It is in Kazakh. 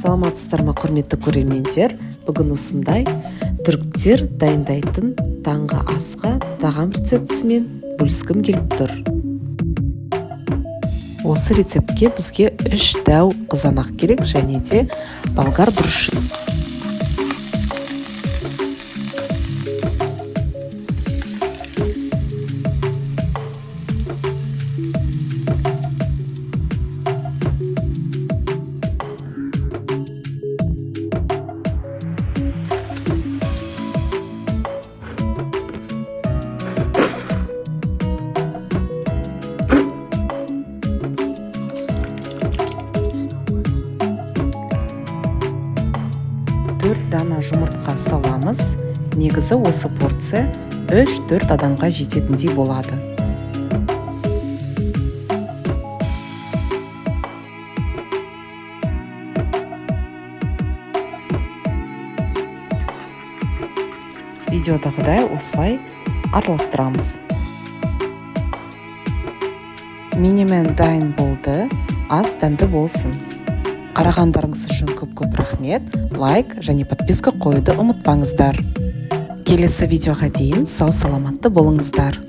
Саламатсыздар ма, құрметті көрермендер? Бүгін осындай түріктер дайындайтын таңғы асқа тағам рецептісімен бөліскім келіп тұр. Осы рецептке бізге 3 дәу қызанақ керек, және де болгар бұрышы. Дана жұмыртқа саламыз. Негізі осы порция 3-4 адамға жететіндей болады. Видеодағыдай осылай араластырамыз. Менемен дайын болды. Ас дәмді болсын. Қарағандарыңыз үшін көп рахмет. Лайк және подписка қоюды ұмытпаңыздар. Келесі видеоға дейін сау саламатты болыңыздар.